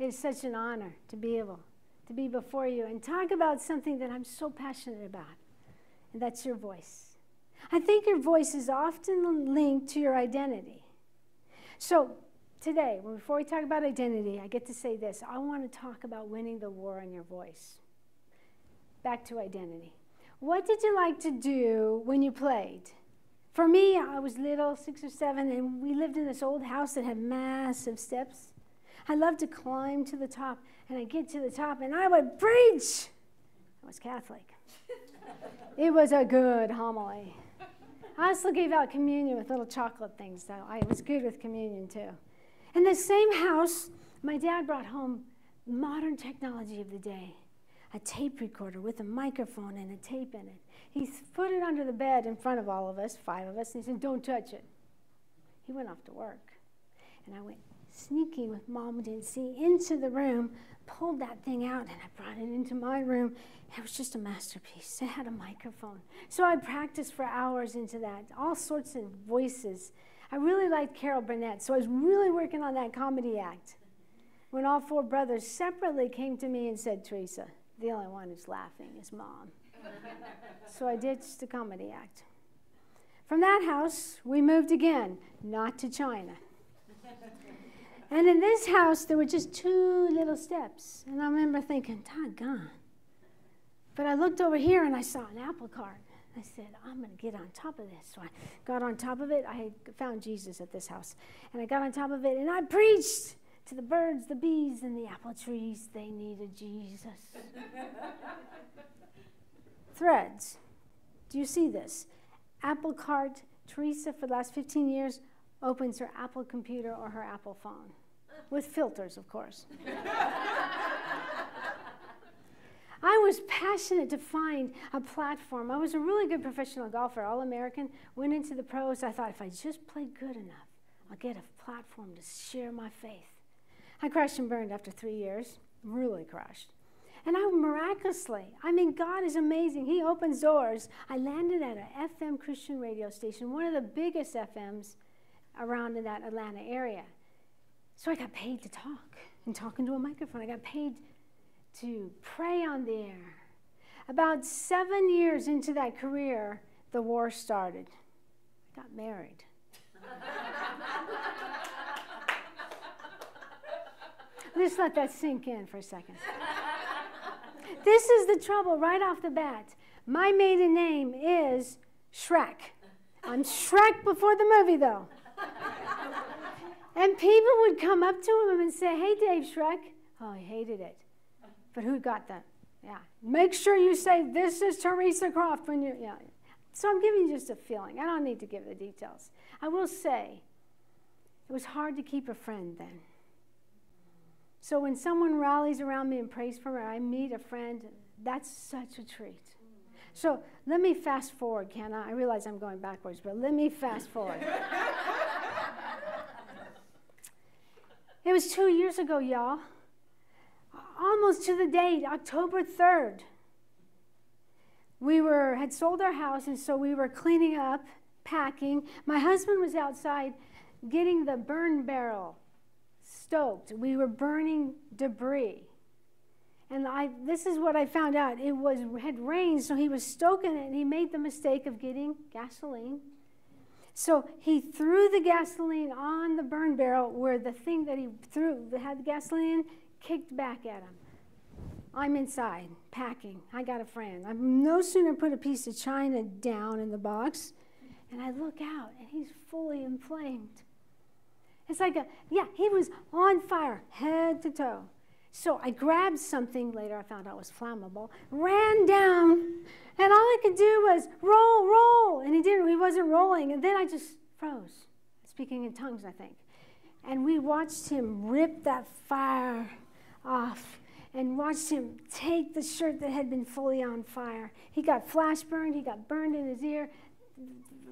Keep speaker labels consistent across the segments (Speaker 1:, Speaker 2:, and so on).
Speaker 1: It is such an honor to be able to be before you and talk about something that I'm so passionate about, and that's your voice. I think your voice is often linked to your identity. So today, before we talk about identity, I get to say this. I want to talk about winning the war on your voice. Back to identity. What did you like to do when you played? For me, I was little, 6 or 7, and we lived in this old house that had massive steps. I loved to climb to the top, and I'd get to the top, and I would preach. I was Catholic. It was a good homily. I also gave out communion with little chocolate things, so I was good with communion too. In the same house, my dad brought home modern technology of the day. A tape recorder with a microphone and a tape in it. He put it under the bed in front of all of us, 5 of us, and he said, "Don't touch it." He went off to work. And I went sneaking with Mom, didn't see, into the room, pulled that thing out, and I brought it into my room. It was just a masterpiece. It had a microphone. So I practiced for hours into that, all sorts of voices. I really liked Carol Burnett, so I was really working on that comedy act. When all 4 brothers separately came to me and said, "Theresa, the only one who's laughing is Mom." So I ditched the comedy act. From that house, we moved again, not to China. And in this house, there were just 2 little steps. And I remember thinking, doggone. But I looked over here and I saw an apple cart. I said, I'm going to get on top of this. So I got on top of it. I had found Jesus at this house. And I got on top of it and I preached to the birds, the bees, and the apple trees. They needed Jesus. Threads. Do you see this? Apple cart. Theresa, for the last 15 years, opens her Apple computer or her Apple phone. With filters, of course. I was passionate to find a platform. I was a really good professional golfer, All-American, went into the pros. I thought if I just played good enough, I'll get a platform to share my faith. I crashed and burned after 3 years, really crashed. And I miraculously, God is amazing. He opens doors. I landed at an FM Christian radio station, one of the biggest FMs around in that Atlanta area. So I got paid to talk and talk into a microphone. I got paid to pray on the air. About 7 years into that career, the war started. I got married. Just let that sink in for a second. This is the trouble right off the bat. My maiden name is Shrek. I'm Shrek before the movie, though. And people would come up to him and say, "Hey, Dave Shrek." Oh, he hated it. But who got that? Yeah. Make sure you say, "This is Theresa Croft," when you, yeah. So I'm giving you just a feeling. I don't need to give the details. I will say, it was hard to keep a friend then. So when someone rallies around me and prays for me, I meet a friend, that's such a treat. So let me fast forward, can I? I realize I'm going backwards, but let me fast forward. It was 2 years ago, y'all. Almost to the date, October 3rd. We had sold our house, and so we were cleaning up, packing. My husband was outside getting the burn barrel stoked. We were burning debris. And this is what I found out. It had rained, so he was stoking it, and he made the mistake of getting gasoline. So he threw the gasoline on the burn barrel where the thing that he threw that had the gasoline in kicked back at him. I'm inside, packing. I got a friend. I no sooner put a piece of china down in the box, and I look out, and he's fully inflamed. It's like he was on fire, head to toe. So I grabbed something, later I found out it was flammable, ran down, and all I could do was roll, roll. And he wasn't rolling. And then I just froze, speaking in tongues, I think. And we watched him rip that fire off and watched him take the shirt that had been fully on fire. He got flash burned. He got burned in his ear.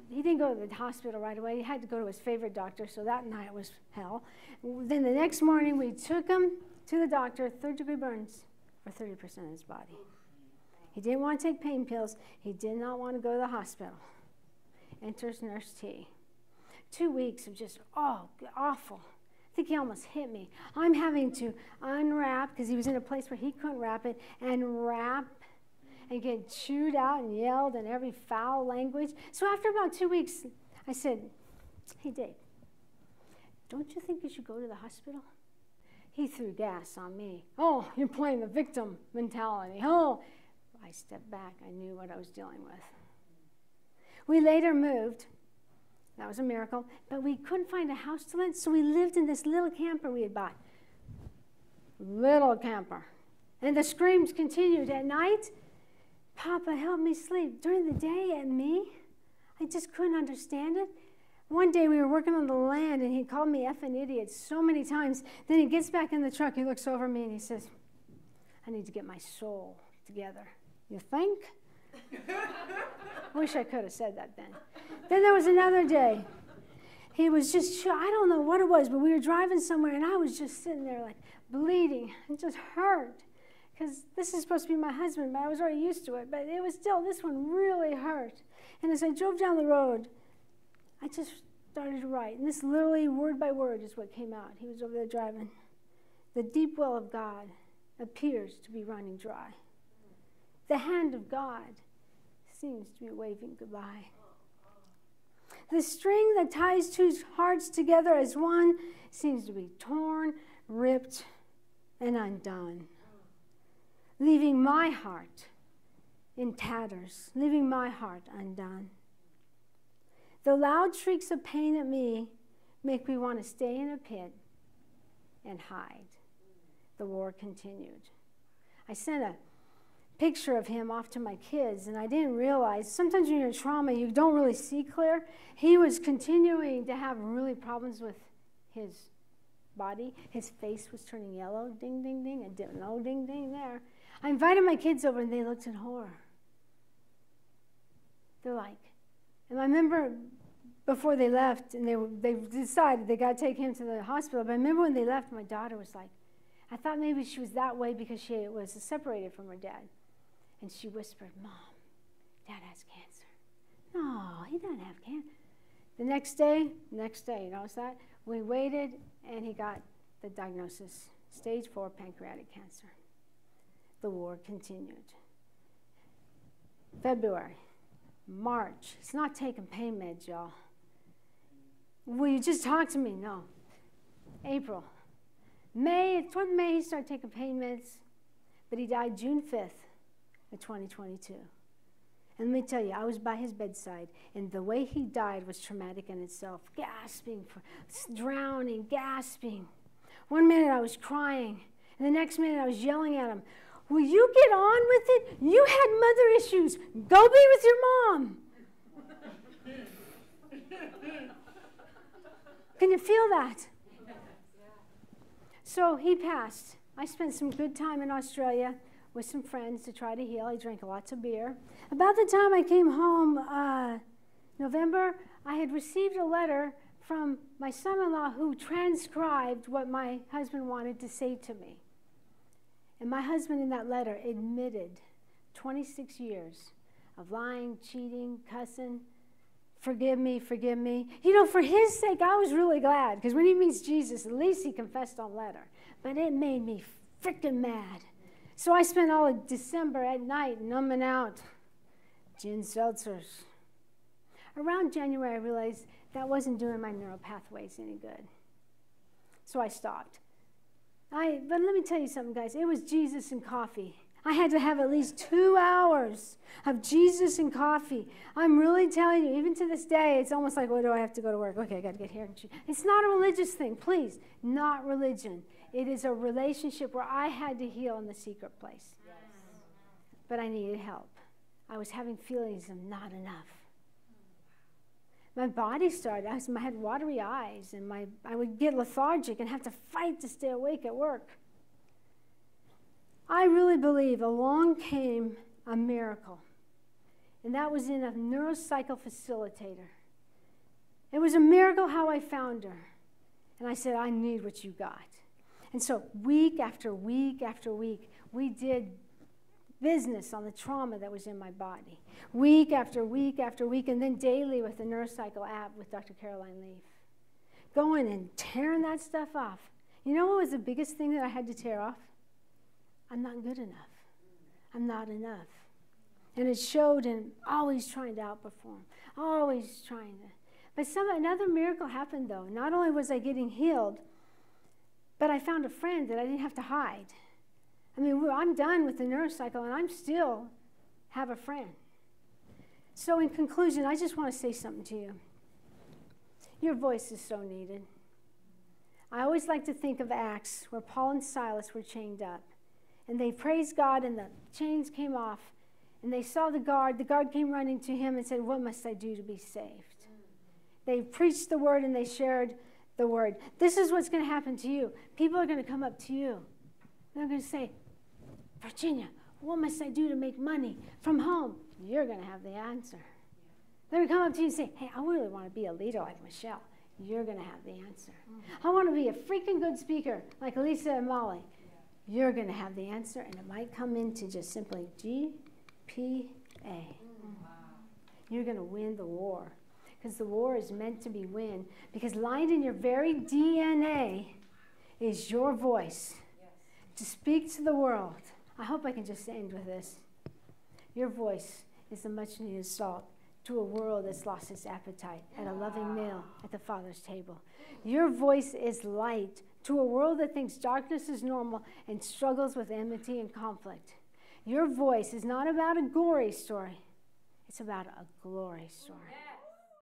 Speaker 1: He didn't go to the hospital right away. He had to go to his favorite doctor, so that night was hell. Then the next morning, we took him to the doctor, 3rd-degree burns for 30% of his body. He didn't want to take pain pills. He did not want to go to the hospital. Enters Nurse T. 2 weeks of just, awful. I think he almost hit me. I'm having to unwrap, because he was in a place where he couldn't wrap it, and wrap and get chewed out and yelled in every foul language. So after about 2 weeks, I said, hey, Dave, don't you think you should go to the hospital? He threw gas on me. Oh, you're playing the victim mentality. Oh, I stepped back. I knew what I was dealing with. We later moved. That was a miracle. But we couldn't find a house to rent, so we lived in this little camper we had bought. Little camper. And the screams continued at night. Papa, help me sleep. During the day, at me. I just couldn't understand it. One day we were working on the land, and he called me effing idiot so many times. Then he gets back in the truck, he looks over me, and he says, I need to get my soul together. You think? Wish I could have said that then. Then there was another day. He was just, I don't know what it was, but we were driving somewhere, and I was just sitting there like bleeding and just hurt. Because this is supposed to be my husband, but I was already used to it. But it was still, this one really hurt. And as I drove down the road, I just started to write. And this literally, word by word, is what came out. He was over there driving. The deep well of God appears to be running dry. The hand of God seems to be waving goodbye. The string that ties two hearts together as one seems to be torn, ripped, and undone, leaving my heart in tatters, leaving my heart undone. The loud shrieks of pain at me make me want to stay in a pit and hide. The war continued. I sent a picture of him off to my kids, and I didn't realize, sometimes when you're in trauma, you don't really see clear. He was continuing to have really problems with his body. His face was turning yellow, ding, ding, ding, and no ding, ding there. I invited my kids over, and they looked in horror. They're like, and I remember before they left, and they decided they got to take him to the hospital, but I remember when they left, my daughter was like, I thought maybe she was that way because she was separated from her dad. And she whispered, Mom, Dad has cancer. No, he doesn't have cancer. The next day, you notice that? We waited, and he got the diagnosis, stage 4 pancreatic cancer. The war continued. February, March. It's not taking pain meds, y'all. Will you just talk to me? No. April. May, toward May, he started taking pain meds, but he died June 5th of 2022. And let me tell you, I was by his bedside, and the way he died was traumatic in itself. Gasping, drowning, gasping. One minute I was crying, and the next minute I was yelling at him, will you get on with it? You had mother issues. Go be with your mom. Can you feel that? So he passed. I spent some good time in Australia with some friends to try to heal. I drank lots of beer. About the time I came home, November, I had received a letter from my son-in-law who transcribed what my husband wanted to say to me. And my husband in that letter admitted 26 years of lying, cheating, cussing. Forgive me, forgive me. You know, for his sake, I was really glad, because when he meets Jesus, at least he confessed on letter. But it made me freaking mad. So I spent all of December at night numbing out gin seltzers. Around January, I realized that wasn't doing my neural pathways any good. So I stopped. But let me tell you something, guys. It was Jesus and coffee. I had to have at least 2 hours of Jesus and coffee. I'm really telling you, even to this day, it's almost like, do I have to go to work? Okay, I got to get here. It's not a religious thing, please. Not religion. It is a relationship where I had to heal in the secret place. Yes. But I needed help. I was having feelings of not enough. My body started, I had watery eyes, and I would get lethargic and have to fight to stay awake at work. I really believe along came a miracle, and that was in a neurocycle facilitator. It was a miracle how I found her, and I said, I need what you got. And so week after week after week, we did business on the trauma that was in my body. Week after week after week, and then daily with the Neurocycle app with Dr. Caroline Leaf. going and tearing that stuff off. You know what was the biggest thing that I had to tear off? I'm not good enough. I'm not enough. And it showed in always trying to outperform, always trying to. But another miracle happened, though. Not only was I getting healed, but I found a friend that I didn't have to hide. I mean, I'm done with the neurocycle, and I'm still have a friend. So in conclusion, I just want to say something to you. Your voice is so needed. I always like to think of Acts, where Paul and Silas were chained up. And they praised God, and the chains came off. And they saw the guard. The guard came running to him and said, "What must I do to be saved?" They preached the word, and they shared the word. This is what's going to happen to you. People are going to come up to you. They're going to say, "Virginia, what must I do to make money from home?" You're going to have the answer. They're going to come up to you and say, "Hey, I really want to be a leader like Michelle." You're going to have the answer. "I want to be a freaking good speaker like Lisa and Molly." You're going to have the answer, and it might come into just simply GPA. You're going to win the war, because the war is meant to be won, because lying in your very DNA is your voice to speak to the world. I hope I can just end with this. Your voice is the much needed salt to a world that's lost its appetite at a loving meal at the Father's table. Your voice is light to a world that thinks darkness is normal and struggles with enmity and conflict. Your voice is not about a gory story. It's about a glory story.